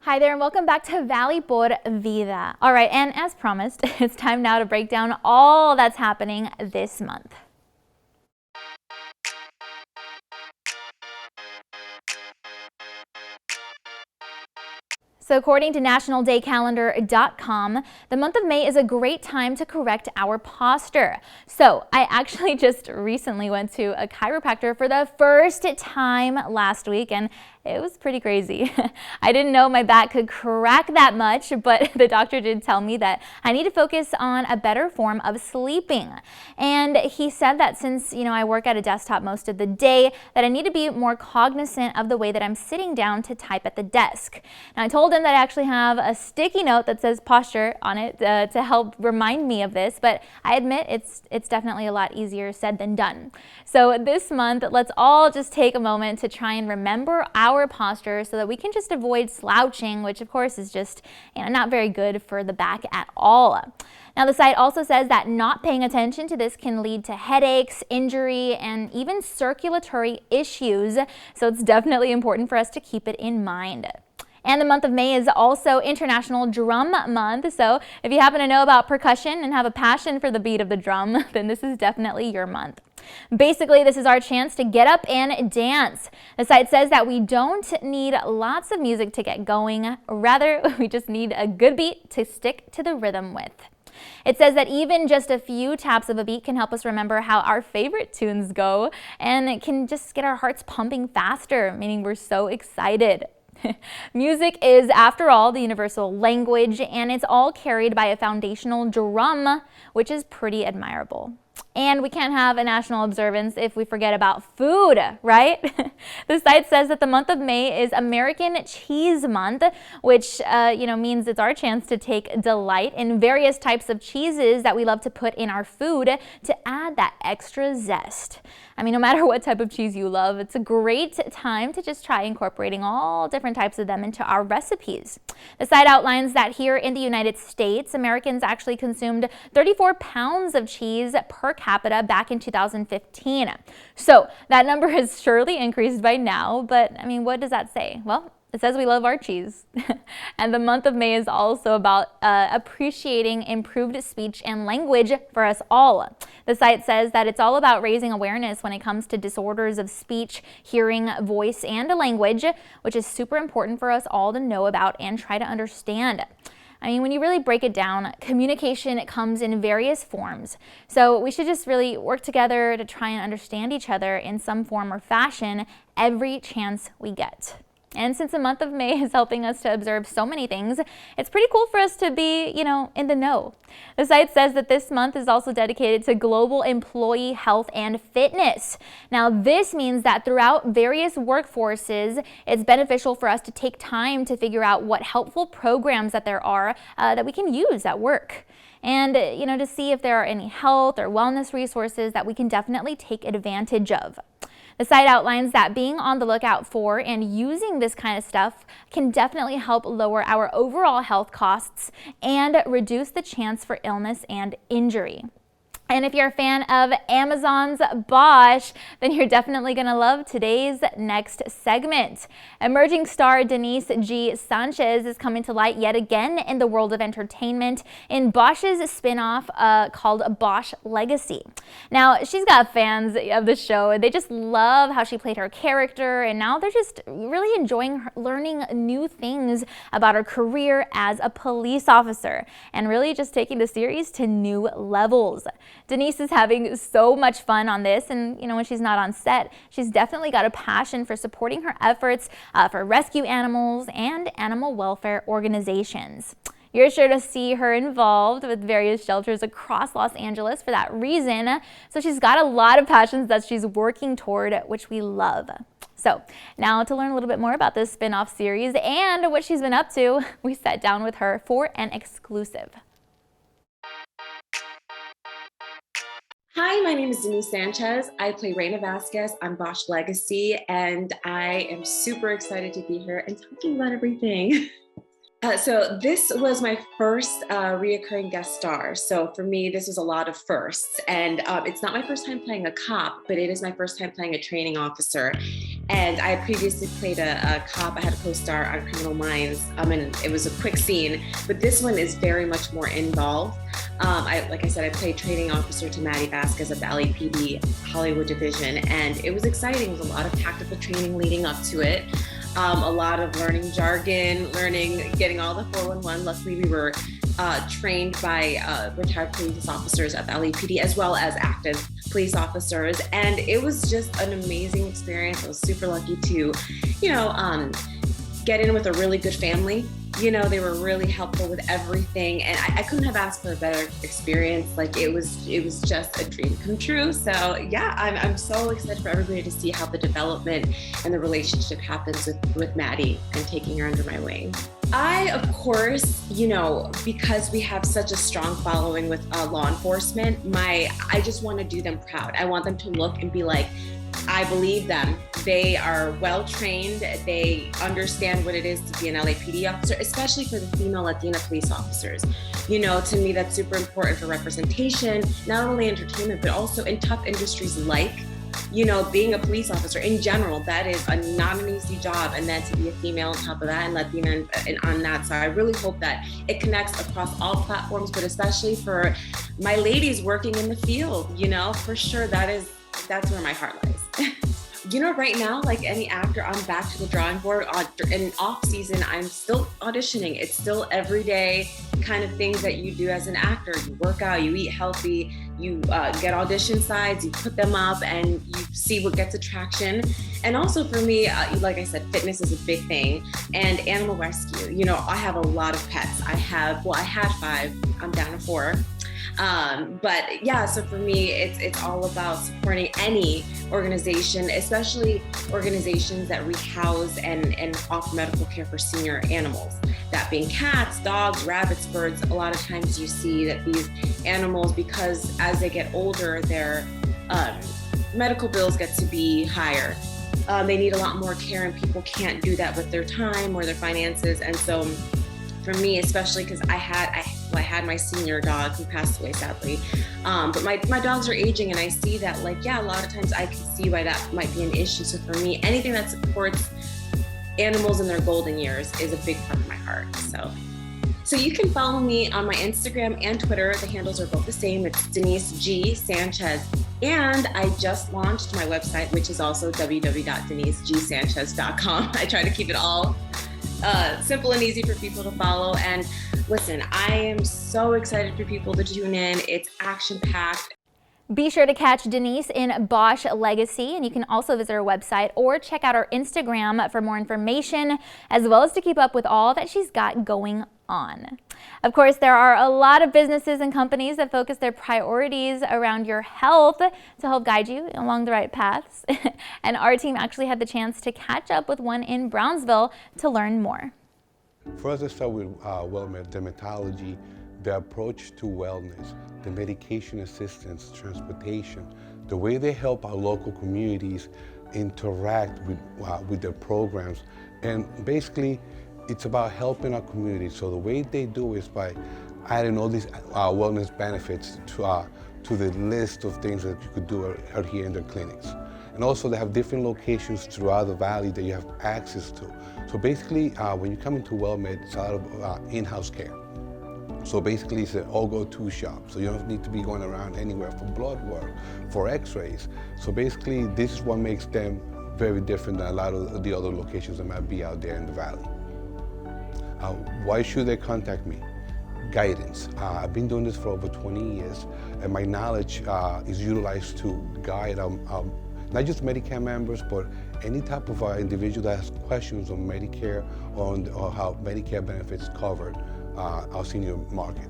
Hi there and welcome back to Valley por Vida. All right, and as promised, it's time now to break down all that's happening this month. So according to nationaldaycalendar.com, the month of May is a great time to correct our posture. So I actually just recently went to a chiropractor for the first time last week, and it was pretty crazy. I didn't know my back could crack that much, but the doctor did tell me that I need to focus on a better form of sleeping. And he said that since, I work at a desktop most of the day, that I need to be more cognizant of the way that I'm sitting down to type at the desk. Now I told him that I actually have a sticky note that says posture on it to help remind me of this, but I admit it's definitely a lot easier said than done. So this month, let's all just take a moment to try and remember our posture so that we can just avoid slouching, which of course is just not very good for the back at all. Now the site also says that not paying attention to this can lead to headaches, injury, and even circulatory issues. So it's definitely important for us to keep it in mind. And the month of May is also International Drum Month, so if you happen to know about percussion and have a passion for the beat of the drum, then this is definitely your month. Basically, this is our chance to get up and dance. The site says that we don't need lots of music to get going, rather we just need a good beat to stick to the rhythm with. It says that even just a few taps of a beat can help us remember how our favorite tunes go, and it can just get our hearts pumping faster, meaning we're so excited. Music is, after all, the universal language, and it's all carried by a foundational drum, which is pretty admirable. And we can't have a national observance if we forget about food, right? The site says that the month of May is American Cheese Month, which means it's our chance to take delight in various types of cheeses that we love to put in our food to add that extra zest. No matter what type of cheese you love, it's a great time to just try incorporating all different types of them into our recipes. The site outlines that here in the United States, Americans actually consumed 34 pounds of cheese per capita back in 2015. So that number has surely increased by now, but what does that say? Well, it says we love our cheese. And the month of May is also about appreciating improved speech and language for us all. The site says that it's all about raising awareness when it comes to disorders of speech, hearing, voice, and language, which is super important for us all to know about and try to understand. When you really break it down, communication comes in various forms. So we should just really work together to try and understand each other in some form or fashion every chance we get. And since the month of May is helping us to observe so many things, it's pretty cool for us to be, in the know. The site says that this month is also dedicated to global employee health and fitness. Now, this means that throughout various workforces, it's beneficial for us to take time to figure out what helpful programs that there are that we can use at work. And, to see if there are any health or wellness resources that we can definitely take advantage of. The site outlines that being on the lookout for and using this kind of stuff can definitely help lower our overall health costs and reduce the chance for illness and injury. And if you're a fan of Amazon's Bosch, then you're definitely going to love today's next segment. Emerging star Denise G. Sanchez is coming to light yet again in the world of entertainment in Bosch's spin-off called Bosch Legacy. Now, she's got fans of the show. They just love how she played her character, and now they're just really enjoying learning new things about her career as a police officer and really just taking the series to new levels. Denise is having so much fun on this, and when she's not on set, she's definitely got a passion for supporting her efforts for rescue animals and animal welfare organizations. You're sure to see her involved with various shelters across Los Angeles for that reason. So she's got a lot of passions that she's working toward, which we love. So now to learn a little bit more about this spin-off series and what she's been up to, we sat down with her for an exclusive. Hi, my name is Denise Sanchez. I play Reina Vasquez on Bosch Legacy, and I am super excited to be here and talking about everything. So this was my first reoccurring guest star. So for me, this was a lot of firsts. And it's not my first time playing a cop, but it is my first time playing a training officer. And I had previously played a cop. I had a co-star on Criminal Minds, and it was a quick scene. But this one is very much more involved. Like I said, I played training officer to Maddie Vasquez at the LAPD Hollywood Division, and it was exciting. It was a lot of tactical training leading up to it. A lot of learning jargon, getting all the 411. Luckily, we were trained by retired police officers at the LAPD, as well as active police officers. And it was just an amazing experience. I was super lucky to, get in with a really good family. They were really helpful with everything, and I couldn't have asked for a better experience. Like it was just a dream come true. So yeah, I'm so excited for everybody to see how the development and the relationship happens with Maddie and taking her under my wing. I, of course, because we have such a strong following with law enforcement, I just want to do them proud. I want them to look and be like, I believe them. They are well trained. They understand what it is to be an LAPD officer, especially for the female Latina police officers. To me, that's super important for representation, not only entertainment, but also in tough industries like, being a police officer in general. That is not an easy job. And then to be a female on top of that and Latina and on that. So I really hope that it connects across all platforms, but especially for my ladies working in the field, for sure that's where my heart lies. Right now, like any actor, I'm back to the drawing board. In off season, I'm still auditioning. It's still everyday kind of things that you do as an actor. You work out, you eat healthy, you get audition sides, you put them up, and you see what gets attraction. And also for me, like I said, fitness is a big thing. And animal rescue. I have a lot of pets. I had 5. I'm down to 4. But yeah, so for me, it's all about supporting any organization, especially organizations that rehouse and offer medical care for senior animals. That being cats, dogs, rabbits, birds. A lot of times you see that these animals, because as they get older, their medical bills get to be higher. They need a lot more care, and people can't do that with their time or their finances. And so for me, especially because I had my senior dog who passed away sadly, but my dogs are aging, and I see that a lot of times I can see why that might be an issue. So for me, anything that supports animals in their golden years is a big part of my heart. So you can follow me on my Instagram and Twitter. The handles are both the same. It's Denise G. Sanchez. And I just launched my website, which is also www.denisegsanchez.com. I try to keep it all simple and easy for people to follow. And listen, I am so excited for people to tune in. It's action-packed. Be sure to catch Denise in Bosch Legacy, and you can also visit her website or check out her Instagram for more information, as well as to keep up with all that she's got going on. Of course, there are a lot of businesses and companies that focus their priorities around your health to help guide you along the right paths. And our team actually had the chance to catch up with one in Brownsville to learn more. First, let's start with wellness, dermatology, the approach to wellness, the medication assistance, transportation, the way they help our local communities interact with their programs. And basically, it's about helping our community. So the way they do is by adding all these wellness benefits to the list of things that you could do out here in their clinics. And also they have different locations throughout the valley that you have access to. So basically, when you come into WellMed, it's a lot of in-house care. So basically, it's an all-go-to shop. So you don't need to be going around anywhere for blood work, for x-rays. So basically, this is what makes them very different than a lot of the other locations that might be out there in the valley. Why should they contact me? Guidance. I've been doing this for over 20 years, and my knowledge is utilized to guide not just Medicare members, but any type of individual that has questions on Medicare or how Medicare benefits covered our senior market.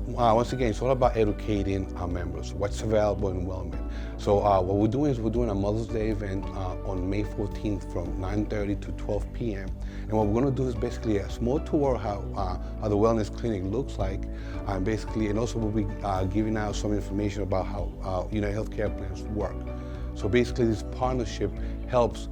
Once again, it's all about educating our members, what's available in WellMed. So what we're doing is we're doing a Mother's Day event on May 14th from 9:30 to 12 p.m. And what we're going to do is basically a small tour how the wellness clinic looks like, basically, and also we'll be giving out some information about how United Healthcare plans work. So basically, this partnership helps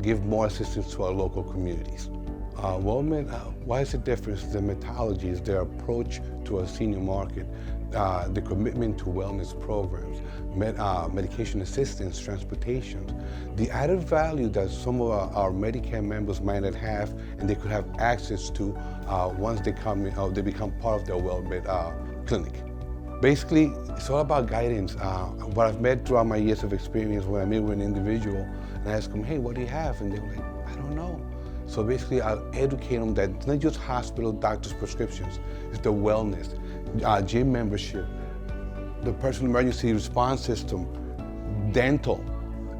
give more assistance to our local communities. WellMed, why is it different? The methodology is their approach to our senior market, the commitment to wellness programs, medication assistance, transportation, the added value that some of our Medicare members might not have and they could have access to once they they become part of their WellMed clinic. Basically, it's all about guidance. What I've met throughout my years of experience when I meet with an individual and I ask them, hey, what do you have? And they're like, I don't know. So basically, I'll educate them that it's not just hospital doctors' prescriptions, it's the wellness, gym membership, the personal emergency response system, dental.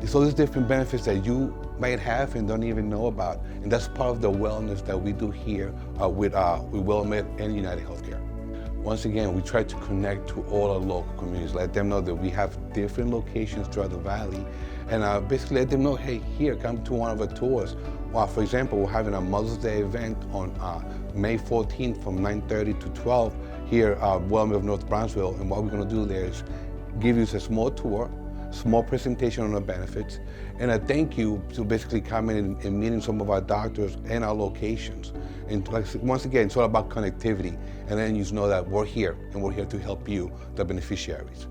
It's all these different benefits that you might have and don't even know about. And that's part of the wellness that we do here with WellMed and United Healthcare. Once again, we try to connect to all our local communities, let them know that we have different locations throughout the valley, and basically let them know, hey, here, come to one of our tours. Well, for example, we're having a Mother's Day event on May 14th from 9:30 to 12 here at WellMed of North Brownsville, and what we're gonna do there is give you a small tour, small presentation on the benefits, and a thank you to basically coming and meeting some of our doctors and our locations. And like, once again, it's all about connectivity, and then you know that we're here, and we're here to help you, the beneficiaries.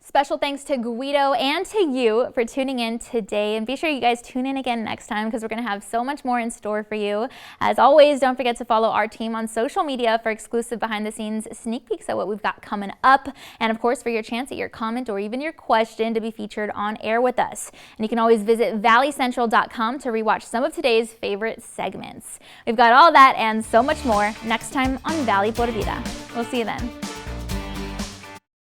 Special thanks to Guido and to you for tuning in today. And be sure you guys tune in again next time because we're going to have so much more in store for you. As always, don't forget to follow our team on social media for exclusive behind-the-scenes sneak peeks at what we've got coming up. And of course, for your chance at your comment or even your question to be featured on air with us. And you can always visit valleycentral.com to rewatch some of today's favorite segments. We've got all that and so much more next time on Valley Por Vida. We'll see you then.